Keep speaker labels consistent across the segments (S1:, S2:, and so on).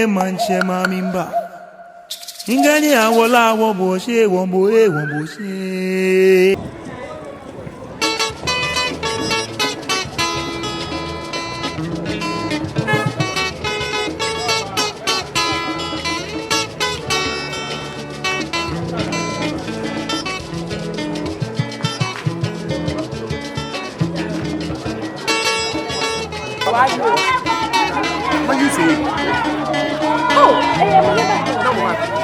S1: manche mamimba. Ingani awola woboshe womboe womboshe.
S2: What do you say?
S3: Oh, I am never.
S2: No one.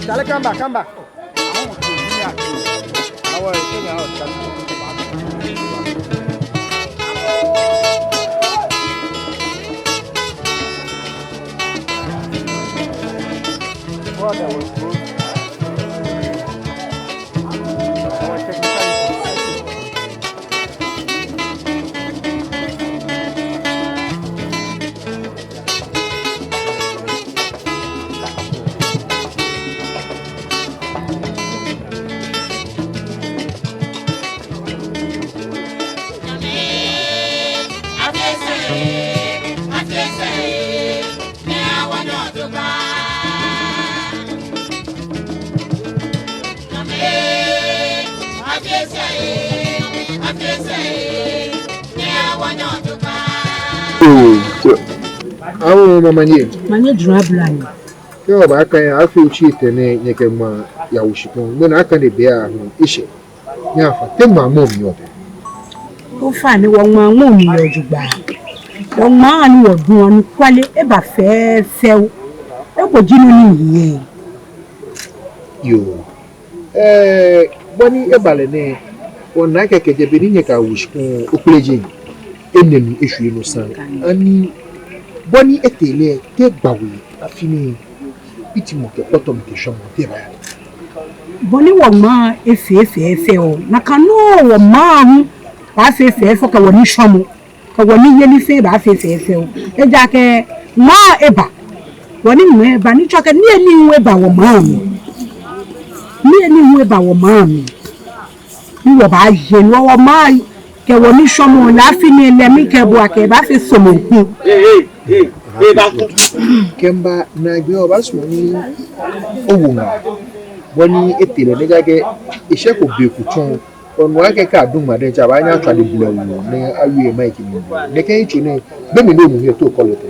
S2: Dale, come back, come back.
S3: Manye drablan.
S2: Yo ba kan ya afi uchi ne nyeke ma ya ushikon. Mgbe na aka ne be ahụ ishe. Ya fa te ma mom yo.
S3: Ó fà ní wọ́n máa mú mi yọjú gbà. Wọ́n máa ní ọdún wọn ní kwálé ẹ bá fẹ́ o. Ẹ kò jínú ní ìyẹn.
S2: Yo. Boni e bale ne ona keke je beni nyeka wushkun okleje enenu esu eno san ani boni etele te Gbawe afini itimo ke potom ke shomo te ba
S3: boni wo ma efe o na kanu wo ma hu ba fe ka woni shomo ka woni yeli fe ba fe o e ja ke ma eba woni mu eba ni choke ni eni wu eba wo ma mi ni eni wu eba wo ma mi ni wo ba je ni wo ma ke woni shomo la fi ni le mi ke bo ake ba fe so mo ku
S2: Kemba na gbe oba sumo ni owunga boni etele ne gage ise ko be ku ton onu ake ka dun ma de ja ba nya twa de bula wu ne awie mike ni ne kan chu ne be mi no mu he to kolo te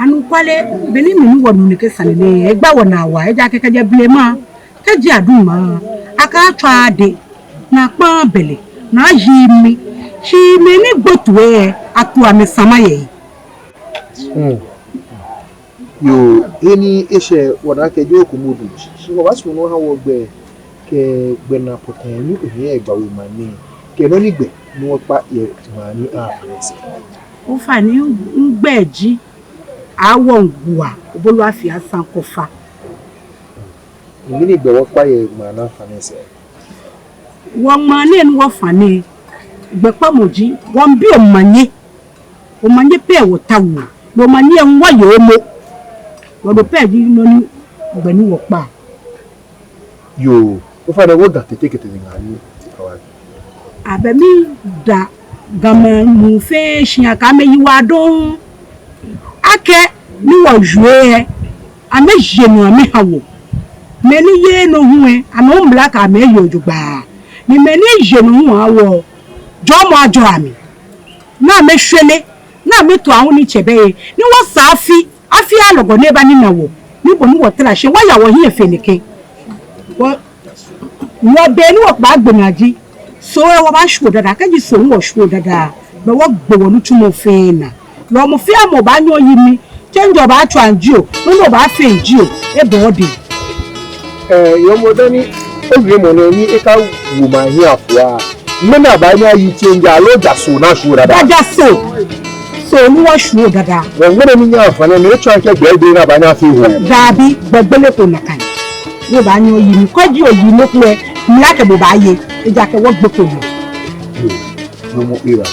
S3: anu kwale beni mi ni wonu ne ke sane ne egba wona wa e ja ke je blema ke ji adun ma aka twa de na pa bele na yimi shi me ni gbotwe atu ame samaye
S2: yo eni ese wona ke jo ku mudu so wa sumo no ha wo gbe ke gbe na potan ni ohin Gbawe ma ni ke no ni gbe ni won pa ye ma ni afrese
S3: o fa ni ngbeji awon gua obolu afi asan ko fa
S2: ni gbe won pa ye ma na afrese
S3: won ma ni en wo fa ni gbe pa moji won bi o manye pe wo tawo lo manye en wa yo mo wo do pe ji no ni gbe ni wo pa
S2: yo o fa de wo da tete ngani kawa
S3: abemi da gama mu fe shin aka me yi wa don ake ni wo jue ame jenu ame hawo me ni ye no hu e ame o mla ka me yo jugba ni me ni jenu hu awo jo mo ajo ami na me hwele na me to awon ni chebe ni wo safi afi alogo ne ba ni nawo ni bo ni wo tra se wa ya wo hi efenike wo be ni wo pa gbenaji so e wo ba shu dada ka ji so wo shu dada be wo gbe wo tu mo fe na lo mo fi amo ba yan yi mi change ba tu anjio no ba fe njio e bo de
S2: yo mo dani o gbe mo ni e ka wo ma hi afua mena ba ni ayi change alo ja so na shu dada
S3: dada so ni wo shu dada
S2: wo ngere ni nya afana ni echu anke gbe na ba na fi ho
S3: dabi gbegbele to nakan wo ba yan yi mi ko ji oyi mo ku e mi la ke bo ba ye e ja ke wo gbe ko
S2: no mo ira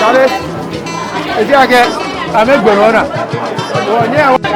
S2: Sorry. Is it again? I'm a banana. Oh, yeah.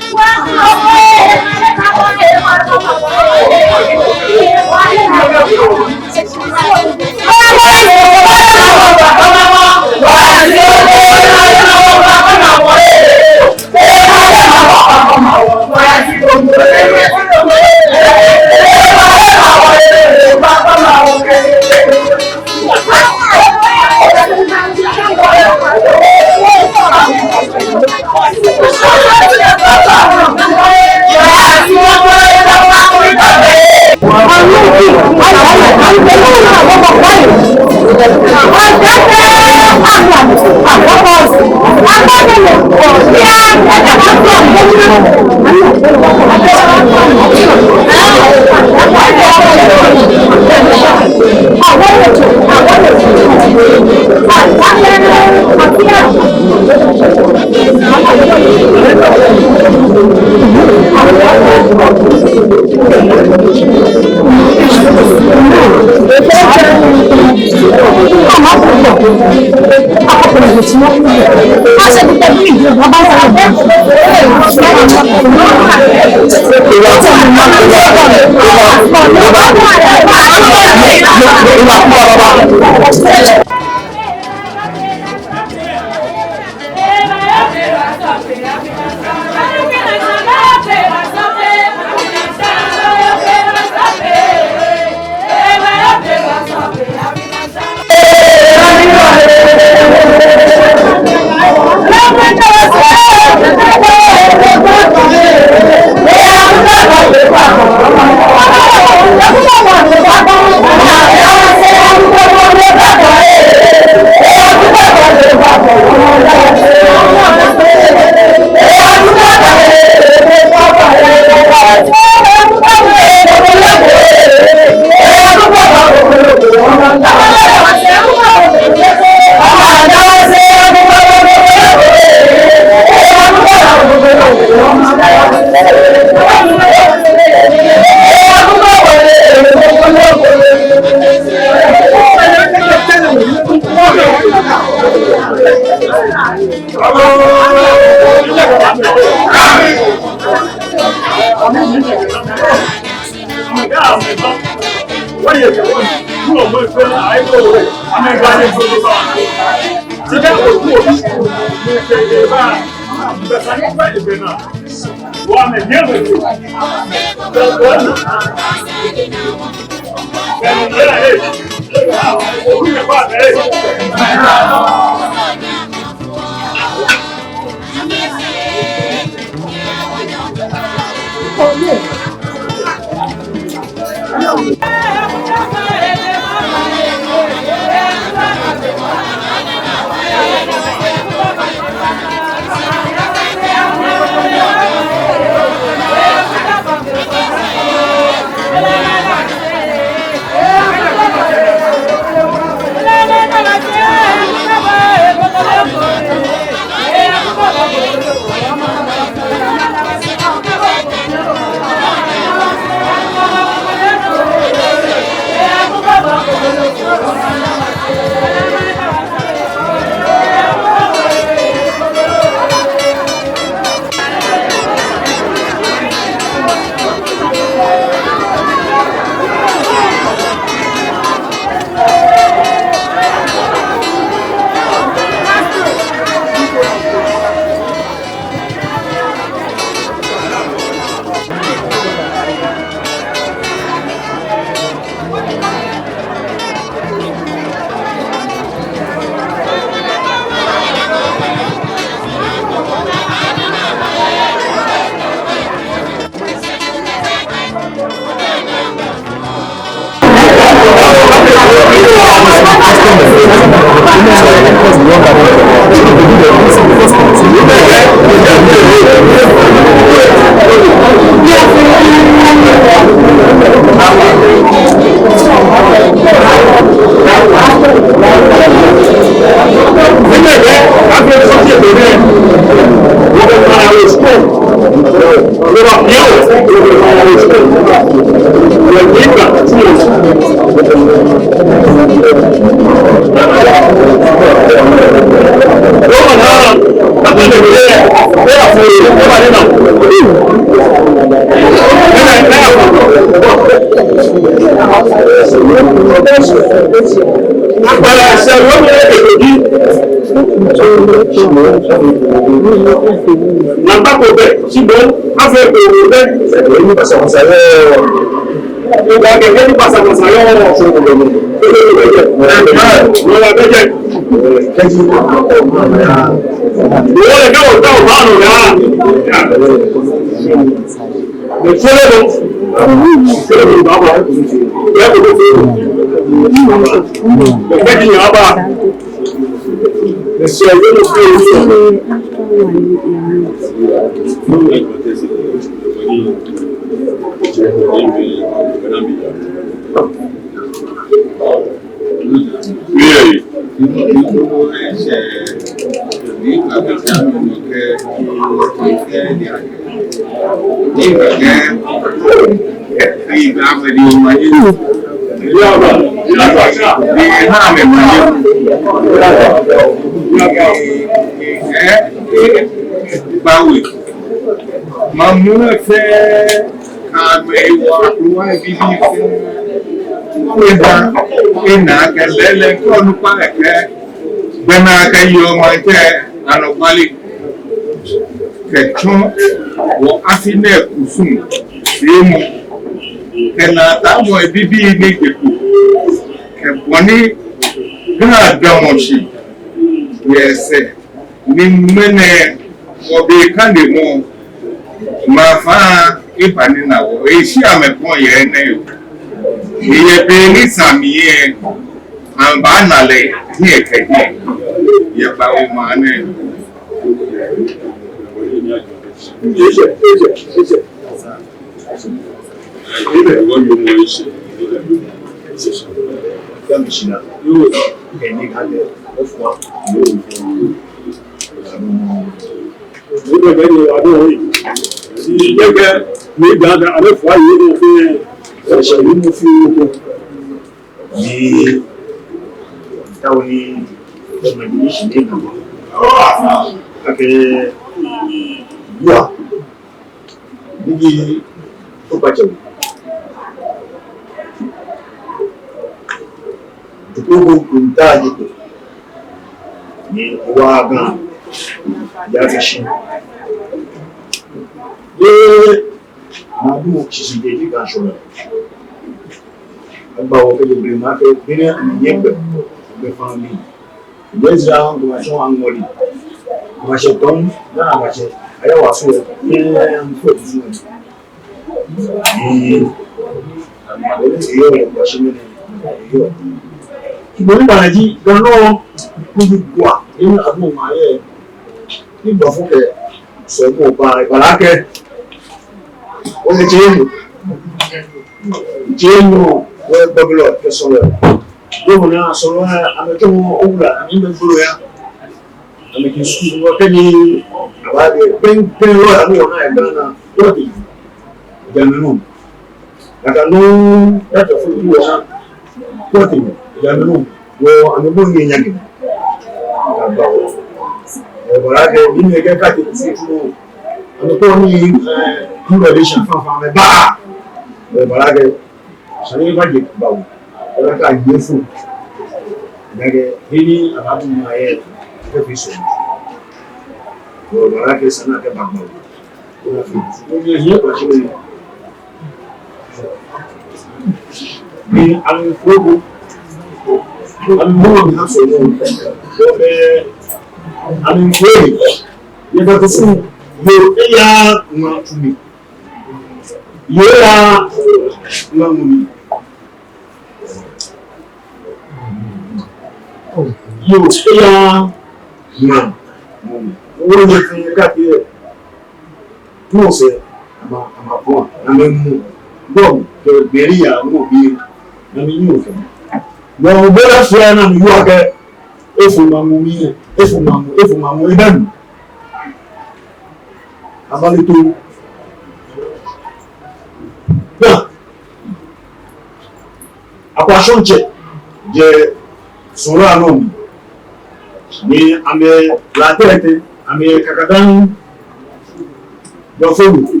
S4: your phone,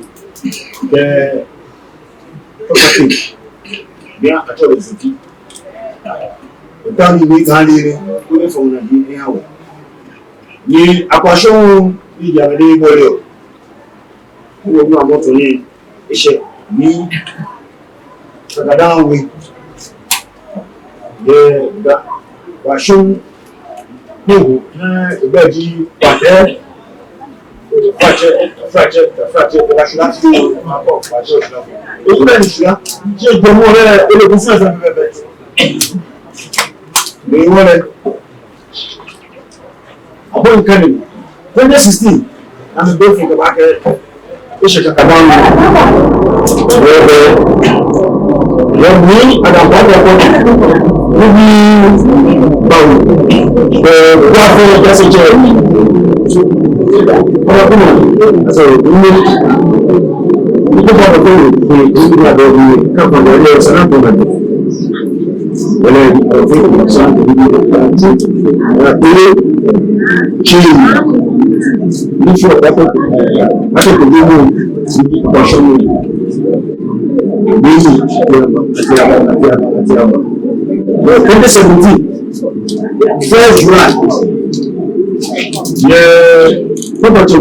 S4: the Kpakpatse, they are at all the city. The time we can't leave it from the hour. Ni akwasho ni jamani bole wo ni amoto ni ise ni sagadanwe de da washo ni wo na ibaji pate fracture la chula ma po fracture chula e ko ni chula je jomo le ele ko sa sa bebe ni wole Abon Kanu, 2016, I'm a girl from the market. It's a Kaban. You're me, and I'm one of the Gbawe Passenger. So, you can have a thing, come from the areas and I'm when I think something before that, I think the new portion really 2017, first July. Yeah, probably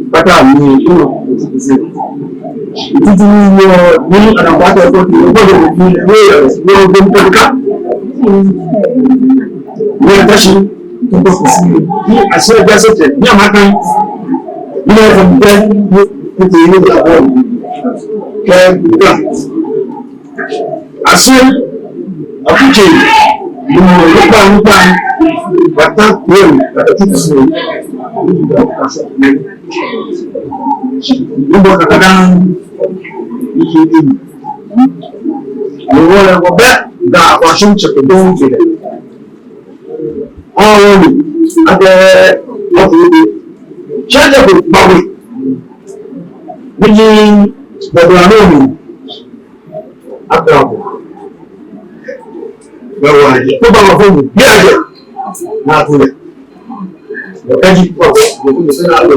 S4: but I mean, you know, it is me and I'm part of we are touching to me. I said, that's it. Yeah, my kind. You know, from there, you I said, okay, you know, look down, but that way, that the people say, you know, you want to go back, that was to don't get it. Oh, and what do you do? Change up with Gbawe. Meaning, the Granoni, after all. Well, I put on a phone, yeah, not to it. The Benji Provo, the Senator,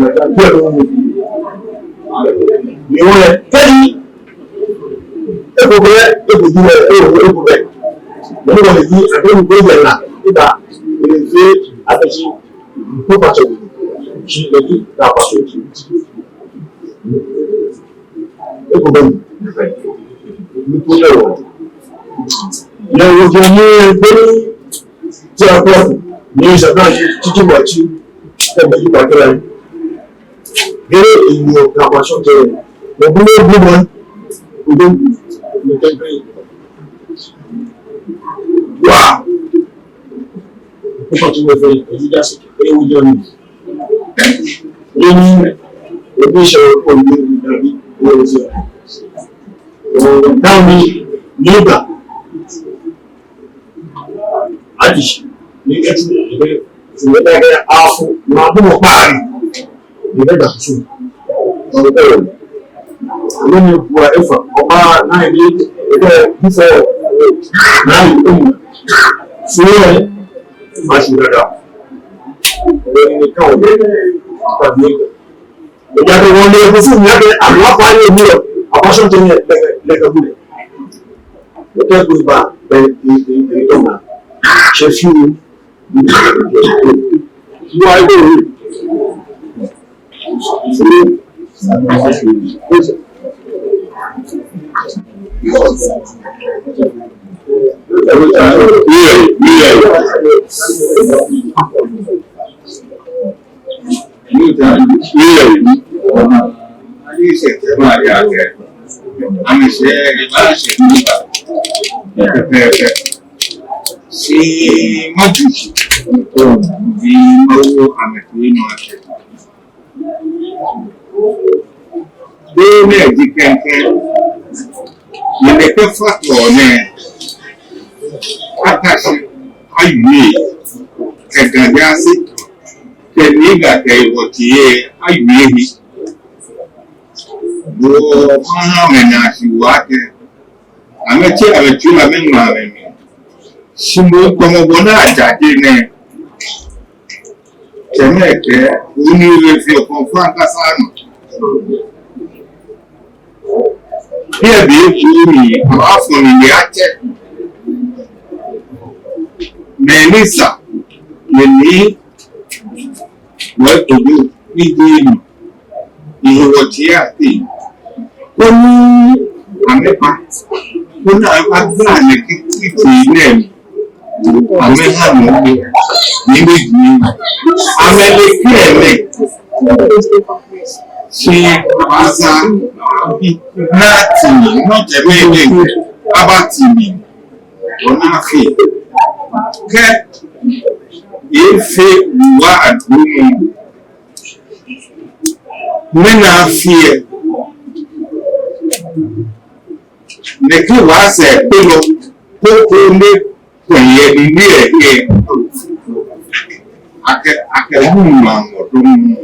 S4: you want to tell everywhere, everywhere. You want to be a very good man. Il fait avec une population qui le dit la passion qui et comment nous pouvons il y a aujourd'hui qui apporte mais j'attends tout moitié comme il va faire et il y a la passion que le boulot ou donc le temple waouh Pourquoi tu me fais évidence et où il y a une le biche au milieu de la vie ou les yeux. Dans les livres, Adi, les gars, je vais aller à fond, je vais aller à Paris. Je vais aller à Sou. Dans le pays. Le pour effort, on va dans les livres, et puis faire dans les livres. Mas melhor. Então, para mim, eu já tenho onde eu fui, a minha pai é minha, a paixão tem legal. Eu tenho que ir para de tomar. Chefe, vai ver. Si majusi di mau ametuino ake dole di kenke yene ke fatwa ne akasi ayuye ke gajasi ke niga ke wotiye ayuye ni do mena si wake ametu amenwa ame Simbo como bona ajade ne Temeke, we need to confront us. Here be often in the act. Melissa, you need what to do. We do. You what here thing. When I was planning to name. Amehame níbi amẹ́lẹ́kẹ́lẹ́ ṣe àṣà láti nọ́tẹ̀mẹ́lẹ́ abátìmí ọ̀nàfẹ́ kẹ́ efe wà àdúgbò mẹ́nà fìyẹ lẹ́kẹ́ wàá sẹ̀ pé lọ kókó lé. Kwenye biblia akehuma ngodumu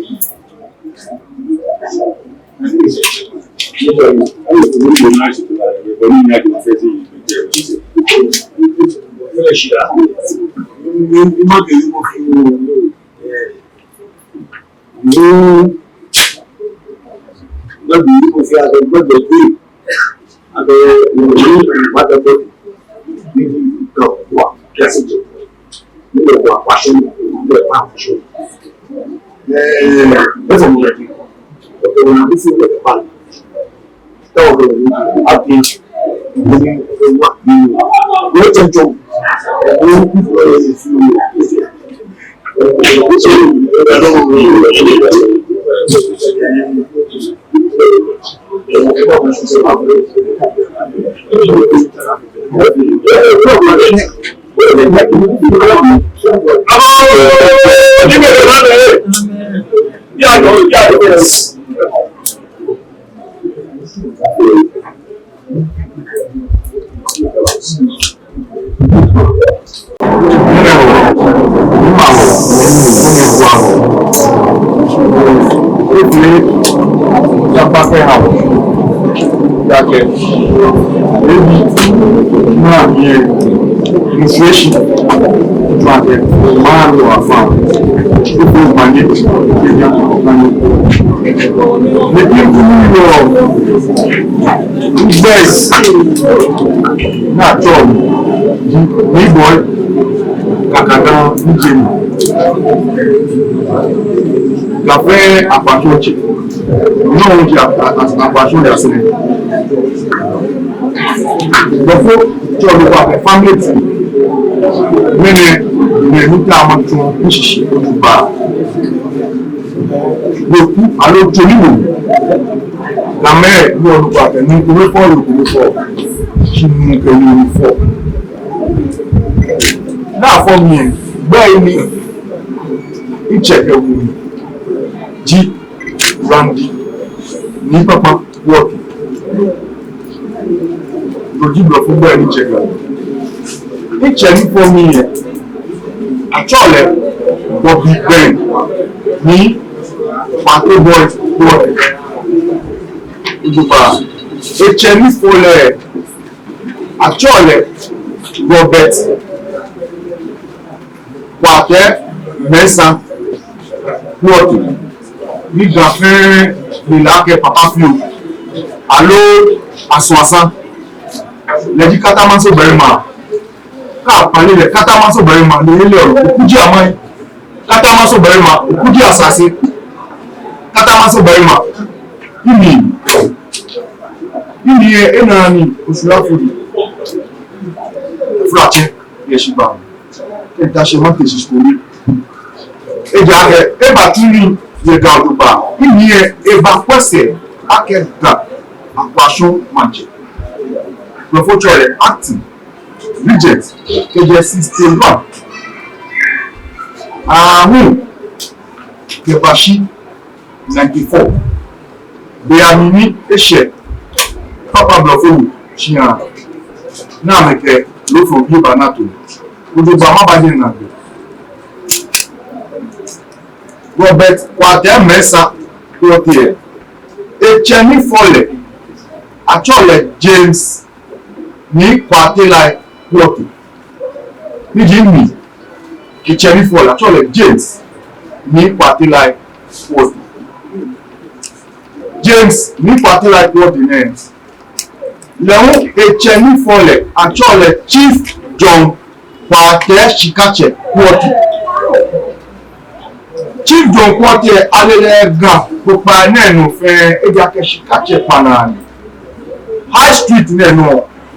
S4: Gbawe Gua no ji apassion de Asere. Before to the family mene nuta amatun nshishi otuba. Goku alo toniwo. Game ni olupa ni we for chinu kelu for. Na for me gbe ni icheke wu ji Randy ní pápá wọ́ọ̀kì lójúbọ̀ fún bẹ́ẹ̀ ní chẹ̀gà ìchẹ̀ ní fọ́mí yẹn àtọ́ọ̀lẹ̀ bọ̀bí bẹ́ẹ̀ ní Kwartei boys wọ́ọ̀kì ìjọba ìchẹ̀ ní fọ́lẹ̀ àtọ́ọ̀lẹ̀ Robert Kwartei mẹ́sàn wọ́ọ̀kì nígbà fẹ́ lèlàkẹ́ pàpá fíò àló àsùnwàsán lẹ́jí kátàmásó bẹ̀rẹ̀ máa káàpàlẹ̀ rẹ̀ kátàmásó bẹ̀rẹ̀ máa ní ilé ọ̀rọ̀ òkújí àmáyé kátàmásó bẹ̀rẹ̀ máa òkújí àsàsí kátàmásó bẹ̀rẹ̀ máa ìní ẹ̀nà ni oṣù láfòdì fúràchẹ́ yẹ̀ṣìgbà ẹ̀dáṣẹ́ mọ́tẹ̀ṣì skórí ẹjà ẹbà tí rí yega ọdụba ihe ebe akwesị akeda akwasho manje prefectural acting regent agency state bank ahụ kebashi 94 beamini eshe papa blọfọwụ chia na-ameke lofo gị banato ọdụba mabanye na gị Robert Kwartei mẹ́sàn Kwartei Echeni fọlẹ̀ àtọ́lẹ̀ James ní Kwartei láì Kwartei nídìí mi Echeni fọlẹ̀ àtọ́lẹ̀ James ní Kwartei like word. James ní Kwartei like word name. Lẹ́hún ẹ̀chẹ̀ ní fọlẹ̀ àtsọ̀lẹ̀ Chief John Kpakpatse Shikache Kwartei. Chief John Kwartei alẹ́lẹ́ gan gbogbo ẹ̀nẹ́nu fẹ́ ẹ̀díàkẹ́ Shikache panani. High street nẹ́nu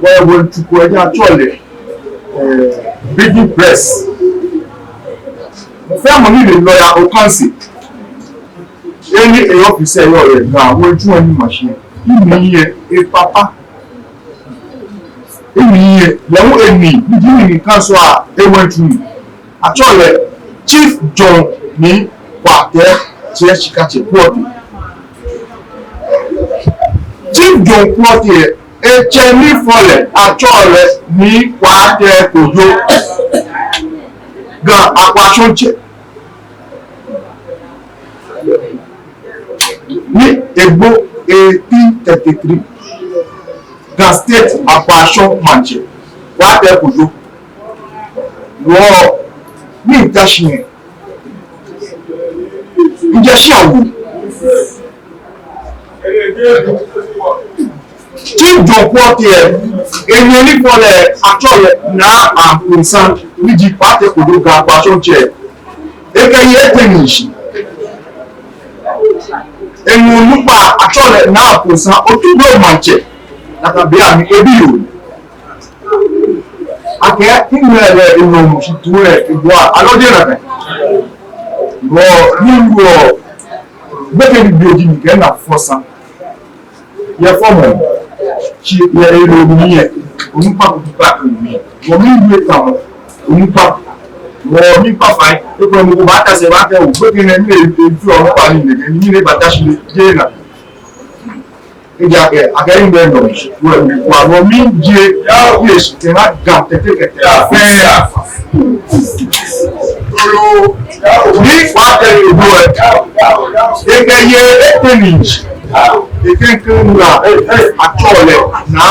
S4: wọ́n tukọ̀ ẹ̀dí àtsọ̀lẹ̀ Reeby press. Mo fẹ́ mọ̀ nílé lọ́yà Okansi. Ẹni èyàn fi sẹ́ ẹ̀yọ́ rẹ̀ gan àwọn ojú ẹni màṣẹ. Ìmì yẹ ìpapá. Ìmì yẹ lẹ́wọ́n èmi nídìí nìkan sọ à ewé tu mi. Àtsọ̀lẹ̀ Chief John ní Kpakpatse Shikache Kwartei. Chief John Kwartei ẹ̀chẹ̀ ní fọlẹ̀ àtsọ̀lẹ̀ ní Kwartei kojú gan apasọ̀ntsẹ̀. Ní Egbo 1833 gan state apasọ̀ntsẹ̀ Kwartei kojú wọ́n ní ìtàṣìyẹn ìjẹsí ọ̀wọ̀. Chief John Kwartei èmi onífọ̀lẹ̀ àtsọ̀lẹ̀ náà àǹkùnsán níjì Kwartei kojú gan apasọ̀ntsẹ̀ ekeye etenishi. Èmi olùpa àtsọ̀lẹ̀ náà àǹkùnsán otúgbò màntsẹ̀ nàkàbí àmì ebi yòó. Akẹ́ ìmọ̀lẹ̀ ìnọ̀mù ṣìtúwẹ̀ ìbò alọ́dẹ rẹ̀ wọ́ nílùú ọ̀ gbẹ́kẹ̀ níbi òjì nìkẹ́ nà fọ́sán yẹ fọ́mọ̀ ṣe yẹ èrò omi yẹ onípa kòtùpá omi wọ́n mi ìlú ìta wọn onípa wọ́n mi pàpà ẹ̀kọ́ ẹ̀mọ́ kò bá tàṣẹ bá tẹ̀ wò gbẹ́kẹ̀ ní ẹ̀mí ètò ọ̀rọ̀ pa ní ìlẹ̀kẹ́ ní ilé bàtà ṣe lè jẹ́ nà ìjà akẹ́yìn bẹ́ẹ̀ nọ̀ wọ́n ẹ̀mí wà wọ́n mi jẹ́ yàrá èsì tẹ̀ má gà tẹ̀tẹ̀kẹ̀tẹ̀ fẹ́ẹ́ ní Kwartei ìlú ẹ̀ ekeye etenishi ekenke nga àtsọ̀lẹ̀ na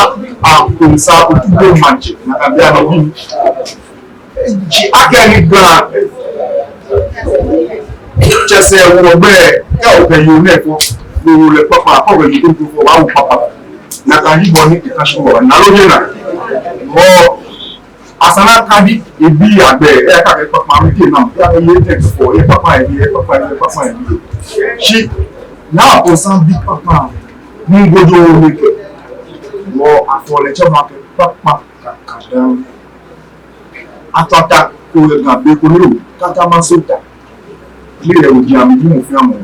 S4: àǹkùnsá otúgbò màntsẹ̀ nàkàbí ànàbí jì akẹ́ni gan tsẹsẹ̀ wọ̀ bẹ́ẹ̀ ẹ̀ ọ̀bẹ̀ yìí nẹ́ẹ̀kọ́ lòwò lẹ̀ pápá àkọ́wé yìí tó dùn fún wa wò pápá nàkàbí bọ̀ ní ìkàṣẹ́ wọ̀ nàlóyè nà wọ́ asana kadi ebi àgbẹ̀ ẹ̀ kàkẹ́ pápá àmìkè náà yàtọ̀ yẹ tẹ̀ fọ̀ ẹ̀ pápá ẹ̀ bí ẹ̀ pápá ẹ̀ pápá ẹ̀ bí ṣí náà ọ̀sán bí pápá ní gbójú oríkè wọ àfọ̀lẹ́tsẹ̀ máa kẹ́ pápá kàkàdá atọ́ta kò yẹ gàn bẹ́ẹ̀ kò nílò kátà máa sọ̀tà ilé ẹ̀ òjì àmì bí mo fi hàn mọ́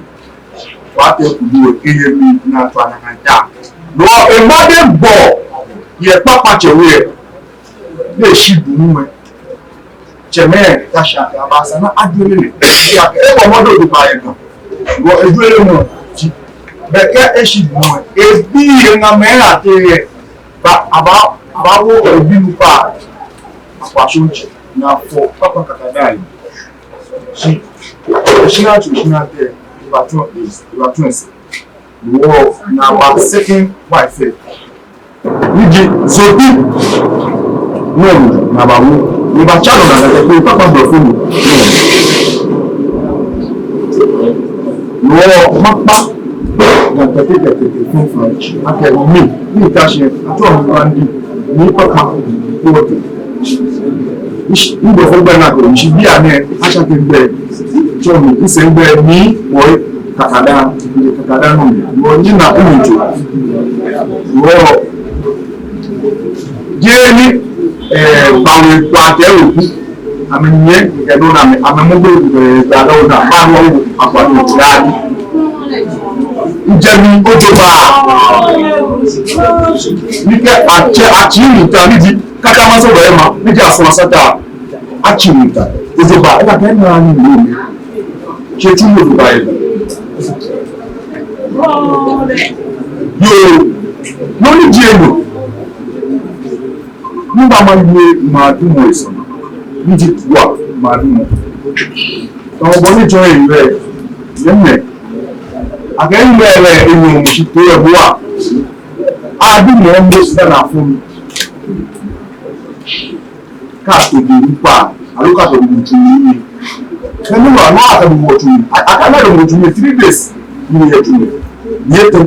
S4: wàá tẹ̀ kùdú kéye mi ní atọ́ ànàkàdá lọ ìmọ̀dé bọ̀ yẹ pápá tsẹ̀wé ẹ̀ lè ṣì dùnú mẹ́ tsẹ̀mẹ́ dàṣà àbàṣà náà adúlé lè ẹ̀ kọ́ mọ́dọ̀ tó bá yẹ gàn wọ edúlé mọ̀ ti bẹ̀kẹ́ ẹ̀ṣì dùnú mẹ́ ebi ìrìnàmẹ́ àti rẹ̀ àbáwọ̀ ẹ̀bí nípa àpàṣọ́njì ní afọ pápá kàkàdá yìí ṣí ìṣínà tó ìṣínà tẹ̀ ìbàtún ẹ̀sẹ̀ wọ́ ní àbá second wife níbi zobi náà ní àbáwọ̀ nígbà channel náà gẹ́gẹ́ pé pápá bọ̀ fún mi wọ́ mápá gàtẹ̀tẹ̀tẹ̀tẹ̀ fún french akẹ́rù mi ní ìtaṣẹ́ àtúwọ̀n ní wáńdí ní pápá Kwartei nígbà fún gbẹ́ náà kò ní ṣe bí àmì aṣáké gbẹ́ tíwọ̀n ìṣẹ́ gbẹ́ ní wọ́n kàkàdá náà wọ́n nínà ìrìnjò wọ́n jẹ́ ní Gbawe Gua òkú àmì yẹn ẹ̀dùn náà àmì mọ́gbẹ́ ìgbàlọ́ náà bá wọ́n àpàdé ìdáàdì ìjẹ̀bi ojúbà níkẹ́ àchìrìntà nídi kájámásọ̀rọ̀ ẹ̀ máa nídi àsọ̀rọ̀sátà àchìrìntà ojúbà ẹ̀dà kẹ́ náà ní ìlú mi ṣe tún ojúbà ẹ̀ yóò lórí jí èlò nígbà máa gbé màdúmọ̀ ìsọ̀nà nídi wà màdúmọ̀ ọmọ níjọ èyí rẹ̀ lẹ́mẹ̀ akẹ́yìnbẹ̀ rẹ̀ ènìyàn òṣìṣẹ́ ẹ̀bú wà àdúmọ̀ ọmọ ìsìdára fún mi káàkiri nípa àlókàtọ̀ ìgbìtì yìí Kani ma no aka bi wo tumi. Aka na do tumi 3 days. Ni ye tumi. Ye tem.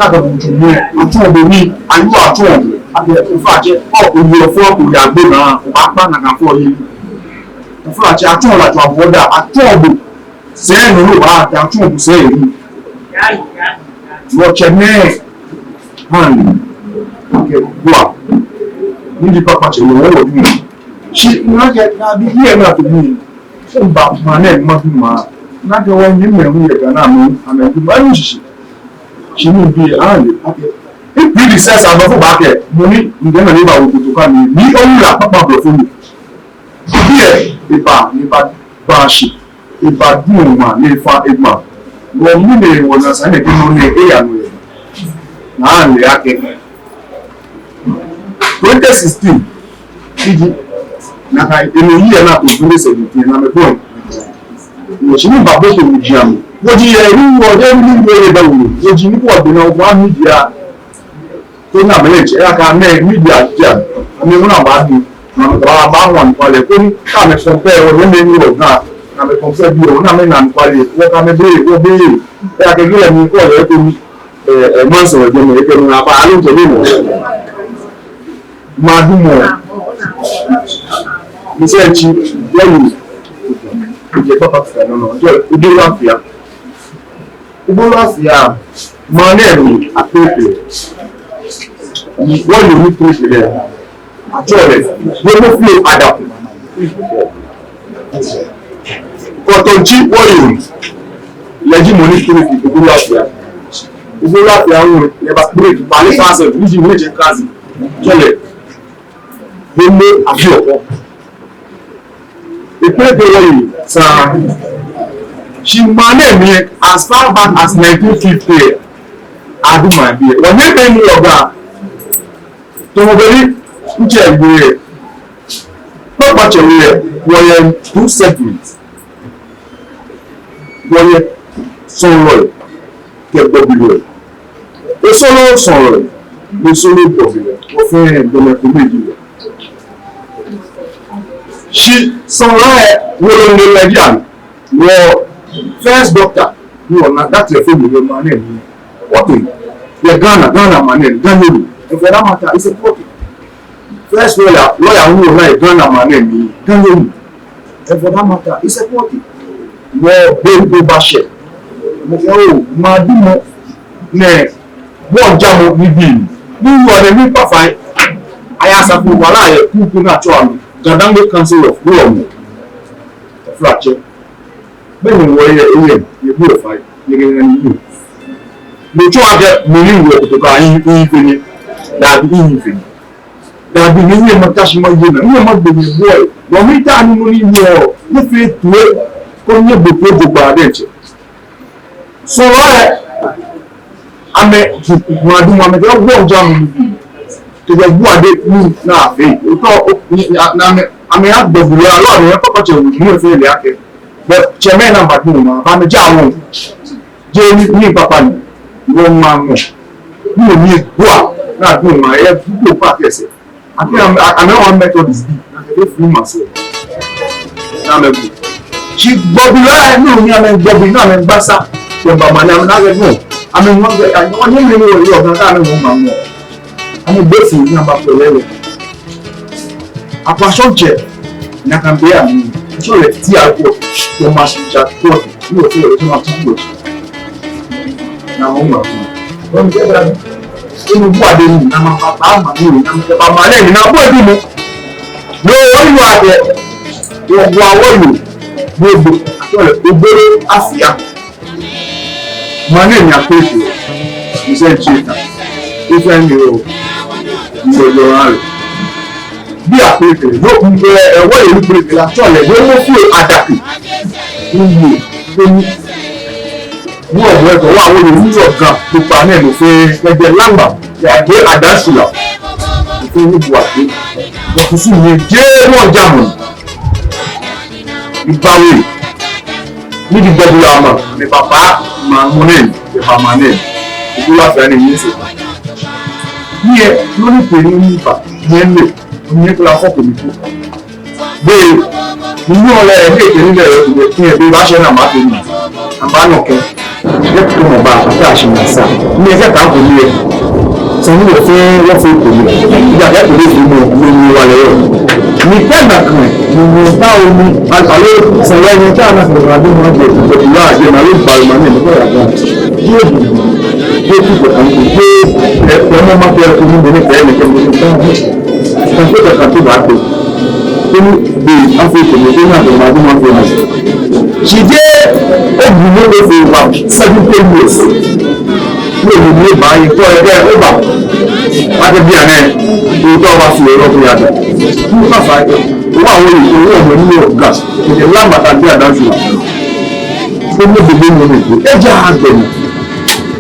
S4: Aka bi tumi. Ato be ni ayu ato. Aka e fa je o yo fo ko ya gbe na o pa na kan fo yi. O fa je ato la to aboda ato bo. Se no lo ba ta ato bo se yi. Wo cheme. Han. Okay, Gua. Ni di Kpakpatse wo wo ni. Shi na je na bi ye na to ni. So ba ma na ma bi ma. Na je wo ni me hu ye ga na mo ana bi ma ni shi. Shi ni bi an. Okay. If we decide about for back here, money nge na ba wo to ka ni o la papa bro fo ni. Here, ni ba shi. E ba du ma ni fa e ma. Wo mu ne wo na sa ne ki no ne e ya no ye. Na le ake. 2016 iji na ka emi yi na to 2017 na me boy wo shi ni babo to mi jiam wo ji ye ri wo de mi wo ba wo wo ji ni ko de na wa media to na me je aka me media jam mi mo na ba ni na ba wan ko le ko ni ka me so pe wo me ni wo na me ko se bi wo na me na ko le wo ka me be ya ke gele mi ko le ko ni mo so je me ke na ba alu je ni mo Madumo. Misechi, Yelu. Ije Kpakpatse no. Jo Udolafia. Udolafia. Manemi apepe. What you need to say there? Actually, we go flow adapt. Kotonchi oil. Leji money to Udolafia. Udolafia won never break. Bali fast, we ji meje kazi. Jole. Gbogbo àfi ọ̀pọ̀. Ìpínlẹ̀ Èkó sa she managed me as far back as 1950 Adumabi. Wọ́n ní bẹ́ẹ̀ ni ọ̀gá tọmọbìnrin ń jẹ́ ìwé rẹ̀. Kpakpatse rẹ̀ wọ́n yẹ 2 segments. Wọ́n yẹ sọ̀rọ̀ rẹ̀ kẹ́gbọ́bí rẹ̀. Èsọ́lọ́ sọ̀rọ̀ rẹ̀ ní sọ́lọ́ gbọ̀bí rẹ̀. Wọ́n fẹ́ gbọmọkùn méjì rẹ̀. She somewhere will in Nigeria. Your first doctor, you are not that your family, your man. What in? Your Ghana man, Ghana. If that matter, it's a problem. First lawyer who like Ghana man, Ghana. If that matter, it's a problem. Your baby bashe. Oh, Madimo, ne, one jam with me. You are the new papa. I ask a fool, who could not try me. Gadango Council of Rome, fracture. When you were here, you purified, you get any you. No charge, meaning work to buy anything that anything. That be many Matashima Yuna, you must be boy. No matter any money more, you feel to it, come your book to Badenche. So I met Maduma, one jam. To the boy they move now. I mean, I don't know a lot of Kpakpatse with no failure. But Chairman number 2, I'm a jam. Jamie Papa, one man. You need Gua. Not doing my head to practice it. I think I know one method is deep. I can free myself. She Bobby, I know me, I'm Bobby, I'm Bassa. When Baba, I'm not know. I mean, I know you are not. I'm basing number for a passion check. Nakambia, so let's see how you must chat. You will feel it not too much. Now, don't get that. In what in Namapapa, my name, now what do you? No, you are there. You are you. You Asia. My name is Kpakpatse. You said cheater. If I knew. Bí àpèkè ló ń gbé ẹ̀wọ́ ìlú pèkè látọ̀lẹ̀ ló mú fún àdàkì nínú omi ní ọ̀dọ̀ ẹ̀kọ́ wà wọ́n lè ní ọ̀gá tó pa náà ló fẹ́ gẹ́gẹ́ lágbà yàgbé àdásùlà ìfẹ́ níbu àgbé lọ́kùsù yẹn jẹ́ wọ́n jàmù ìgbàwé níbi gbẹ́dúrà àmà ní bàbá màmúnẹ̀ ìbàmánẹ̀ ìgbúláfẹ́ ní yíṣẹ́. Here, no need to remember, mainly, we need to have a people. bẹ́ẹ̀ nínú ọ̀rẹ́ ẹ̀ ní èdè nílẹ̀ ní ẹ̀bí bá ṣe náà máa fi mọ̀ àbánọ̀kẹ́ ẹgbẹ́ tó mọ̀ bá àpàtà àṣìyàn sá ní ẹgbẹ́ kan kò ní ẹ̀ sẹ́ni wọ́n fi kò ní ìgbà kẹ́kọ̀ọ́ lè fi mọ̀ lórí wa lẹ́yọ̀ ní tẹ́gbà kan ní bá omi àlọ́ sẹ̀rẹ̀ ẹni tí a náà sọ̀rọ̀ àdé wọn jẹ ìgbà àjẹ náà ló gba ìmọ̀ ní ẹ̀mọ́tò àgbà yóò kú kò kàn kò gbé ẹ̀pẹ́ mọ́ máa fẹ́ omi ní ẹ̀kẹ́ ẹ̀mẹ́kẹ́ mọ́ she did over 17 years. We will buy it for a day over. What a dear man, you don't want to go over the other. You can't fight it. One way to go when you have gas. It's a lamb at the other. You will be doing it. It's a husband.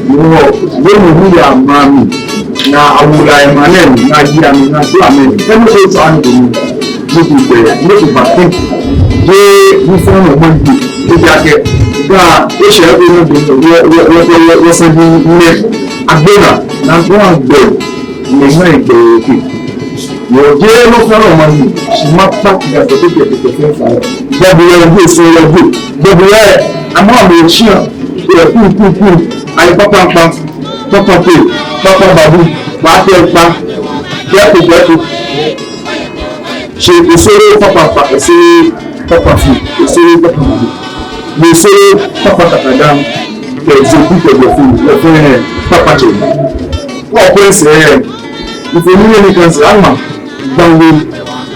S4: You know, when you really are mommy. Now, I would like my name, not here, not to a man. Let me say something. Look at think. We found a monkey. Look at it. God, we shall be able to listen to me. I'm better. Now, go on, go. You make it. Your dear no fellow money. She must back to the ticket to the fire. WLG, so you're good. WL, I'm on the chair. I papa, babu, papa, get it. She is so papa, papa, they say papa down, they execute your food, your friend, papa. What place here? If you need any cancer, I'm down with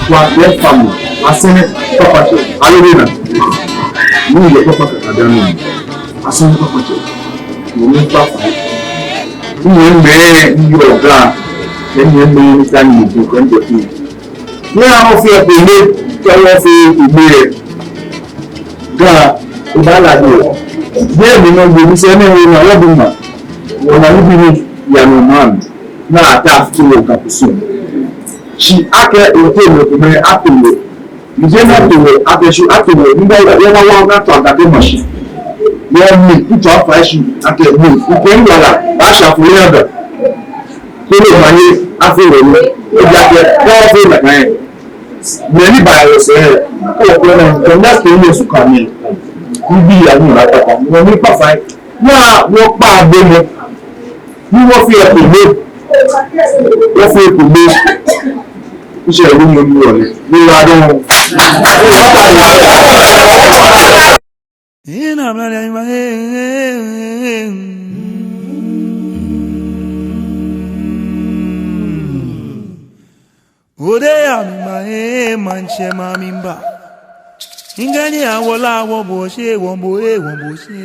S4: their family. Asere, papa, Alina. You need your papa down. Asere, papa. You need papa. You need your God. Then you need to do something. Now, if you have been made, tell us to be God, Ibalago. There we know the same way in a loving man. When I live in Yanuman, now attached to your capuchin. She acted in favor to my apple. You didn't have to wait after she acted. You know that you never want to talk that machine. You have me put your fashion at the move. You came like that. I shall forever. So, my after you, you got the powerful like I am. Many buyers say, oh, when that's the news to come in. You be a new attacker. When we fight, now walk by them. You will fear to live. You fear to live. You shall win your money. You are the
S1: Odeya mi manche mamimba. Ingani awola wo bo she won bo e won bo she.